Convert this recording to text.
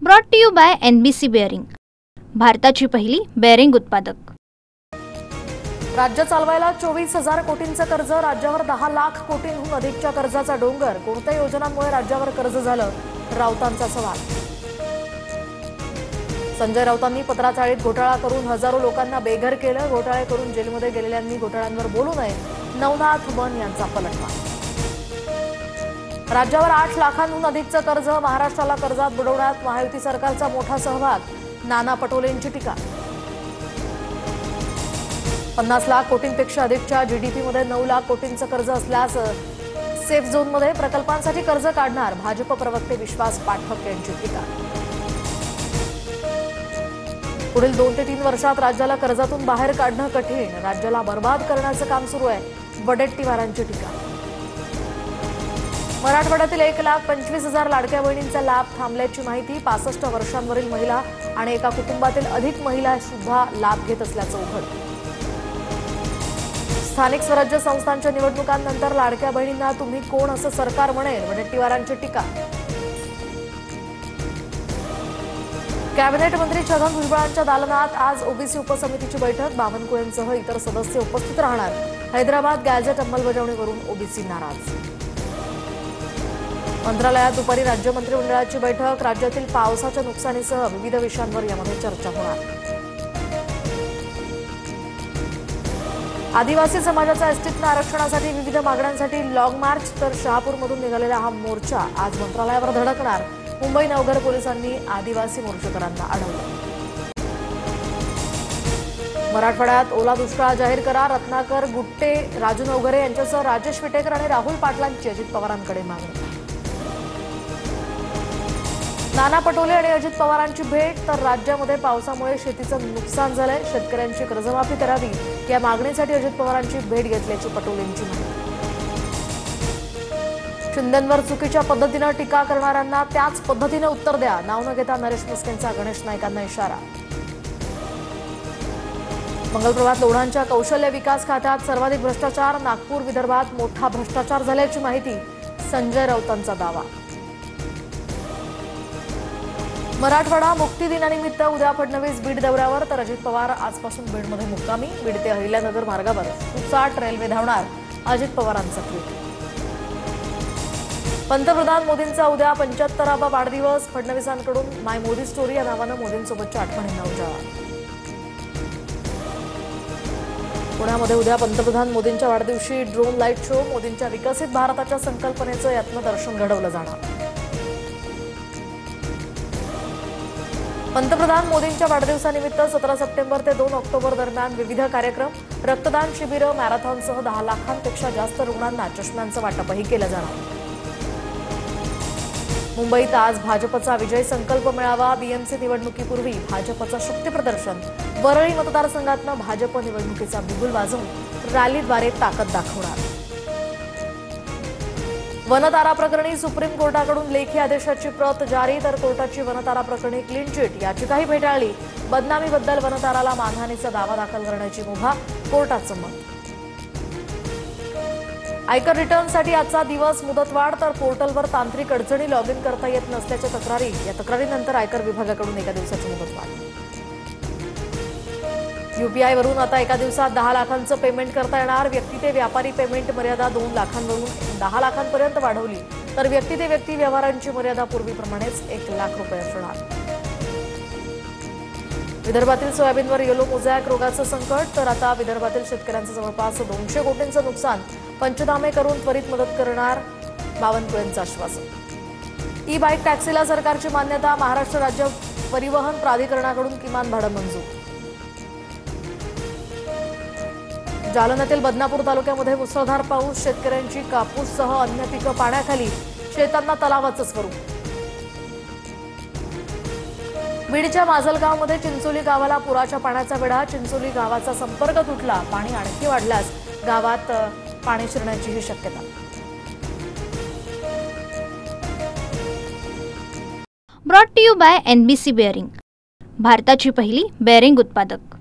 Brought to you by NBC bearing, भारताची पहिली bearing उत्पादक। राज्य चालवायला 24,000 कोटींचं कर्ज, राज्यावर 10 लाख कोटींहून अधिकच्या कर्जाचा डोंगर। कोणत्या योजनांमुळे राज्यावर कर्ज झालं, राऊतांचा सवाल। संजय राऊतांनी पत्राचाळीत घोटाळा करून हजारो लोकांना बेघर केलं। घोटाळे करून जेलमध्ये गेलेल्यांनी घोटाळ्यांवर बोलू नये, नवनाथ बन यांचा पलटवार। राज्यावर 8 लाखांहून अधिकचं कर्ज, महाराष्ट्राला कर्जात बुडवण्यात महायुती सरकारचा मोठा सहभाग, नाना पटोलेंची टीका। 50 लाख कोटींपेक्षा अधिकच्या GDPमध्ये 9 लाख कोटींचं कर्ज असल्यास सेफ झोनमध्ये प्रकल्पांसाठी कर्ज काढणार, भाजप प्रवक्ते विश्वास पाठक यांची टीका। पुढील 2 ते 3 वर्षात राज्याला कर्जातून बाहेर काढणं कठीण, राज्याला बर्बाद करण्याचं काम सुरू आहे, वडेट्टीवारांची टीका। मराठवाड्यातील 1,25,000 लाडक्या बहिणींचा लाभ थांबल्याची माहिती, 65 वर्षांवरील महिला आणि एका कुटुंबातील अधिक महिला सुद्धा लाभ घेत असल्याचं उघड। स्थानिक स्वराज्य संस्थांच्या निवडणुकांनंतर लाडक्या बहिणींना तुम्ही कोण असं सरकार म्हणेल, वडेट्टीवारांची टीका। कॅबिनेट मंत्री छगन भुजबळांच्या दालनात आज ओबीसी उपसमितीची बैठक, बावनकुळेंसह इतर सदस्य उपस्थित राहणार। हैदराबाद गॅझेट अंमलबजावणीवरून ओबीसी नाराज। मंत्रालयात दुपारी राज्य मंत्रिमंडळाची बैठक, राज्यातील पावसाच्या नुकसानीसह विविध विषयांवर यामध्ये चर्चा होणार। आदिवासी समाजाच्या एसटीतनं आरक्षणासाठी विविध मागण्यांसाठी लॉंग मार्च, तर शहापूरमधून निघालेला हा मोर्चा आज मंत्रालयावर धडकणार। मुंबई नवघर पोलिसांनी आदिवासी मोर्चेकरांना अडवलं। मराठवाड्यात ओला दुष्काळ जाहीर करा, रत्नाकर गुट्टे, राजू नवघरे यांच्यासह राजेश विटेकर आणि राहुल पाटलांची अजित पवारांकडे मागणी। नाना पटोले आणि अजित पवारांची भेट, तर राज्यामध्ये पावसामुळे शेतीचं नुकसान झालंय, शेतकऱ्यांची कर्जमाफी करावी या मागणीसाठी अजित पवारांची भेट घेतल्याची पटोलेंची माहिती। शिंदेंवर चुकीच्या पद्धतीनं टीका करणाऱ्यांना त्याच पद्धतीने उत्तर द्या, नाव न घेता नरेश मस्केंचा गणेश नाईकांना इशारा। मंगलप्रभात लोढांच्या कौशल्य विकास खात्यात सर्वाधिक भ्रष्टाचार, नागपूर विदर्भात मोठा भ्रष्टाचार झाल्याची माहिती, संजय राऊतांचा दावा। मराठवाडा मुक्ती दिनानिमित्त उद्या फडणवीस बीड दौऱ्यावर, तर अजित पवार आजपासून बीडमध्ये मुक्कामी, बीड ते अहिल्यानगर मार्गावर सुसाट रेल्वे धावणार, अजित पवारांचा ट्विट। पंतप्रधान मोदींचा उद्या 75वा वाढदिवस, फडणवीसांकडून माय मोदी स्टोरी या नावानं मोदींसोबतच्या आठवणींना उजाळा। पुण्यामध्ये उद्या पंतप्रधान मोदींच्या वाढदिवशी ड्रोन लाईट शो, मोदींच्या विकसित भारताच्या संकल्पनेचं यातनं दर्शन घडवलं जाणार। पंतप्रधान मोदींच्या वाढदिवसानिमित्त 17 सप्टेंबर ते 2 ऑक्टोबर दरम्यान विविध कार्यक्रम, रक्तदान शिबिरं, मॅरेथॉनसह 10 लाखांपेक्षा जास्त रुग्णांना चष्म्यांचं वाटपही केलं जाणार। मुंबईत आज भाजपचा विजय संकल्प मेळावा, बीएमसी निवडणुकीपूर्वी भाजपचं शक्तीप्रदर्शन, वरळी मतदारसंघातनं भाजप निवडणुकीचा बिगुल वाजवून रॅलीद्वारे ताकद दाखवणार। वनतारा प्रकरणी सुप्रीम कोर्टाकडून लेखी आदेशाची प्रत जारी, तर कोर्टाची वनतारा प्रकरणी क्लीन चिट, याचिकाही फेटाळली। बदनामीबद्दल वनताराला मानहानीचा दावा दाखल करण्याची मुभा, कोर्टाचं मत। आयकर रिटर्नसाठी आजचा दिवस मुदतवाढ, तर पोर्टलवर तांत्रिक अडचणी, लॉग इन करता येत नसल्याच्या तक्रारी, या तक्रारीनंतर आयकर विभागाकडून एका दिवसाची मुदतवाढ। UPI वरून आता एका दिवसात 10 लाखांचं पेमेंट करता येणार, व्यक्ती ते व्यापारी पेमेंट मर्यादा 2 लाखांवरून 10 लाखांपर्यंत वाढवली, तर व्यक्ती ते व्यक्ती व्यवहारांची मर्यादा पूर्वीप्रमाणेच 1 लाख रुपये असणार। विदर्भातील सोयाबीनवर येलो मोझॅक रोगाचं संकट, तर आता विदर्भातील शेतकऱ्यांचं जवळपास 200 कोटींचं नुकसान, पंचनामे करून त्वरित मदत करणार, बावनकुळेंचं आश्वासन। ई बाईक टॅक्सीला सरकारची मान्यता, महाराष्ट्र राज्य परिवहन प्राधिकरणाकडून किमान भाडं मंजूर। जालन्यातील बदनापूर तालुक्यामध्ये मुसळधार पाऊस, शेतकऱ्यांची कापूससह अन्य पिकं पाण्याखाली, शेतांना तलावाचं स्वरूप। बीडच्या माजलगावमध्ये चिंचोली गावाला पुराच्या पाण्याचा वेढा, चिंचोली गावाचा संपर्क तुटला, पाणी आणखी वाढल्यास गावात पाणी शिरण्याचीही शक्यता। Brought to you by NBC bearing, भारताची पहिली बेअरिंग उत्पादक।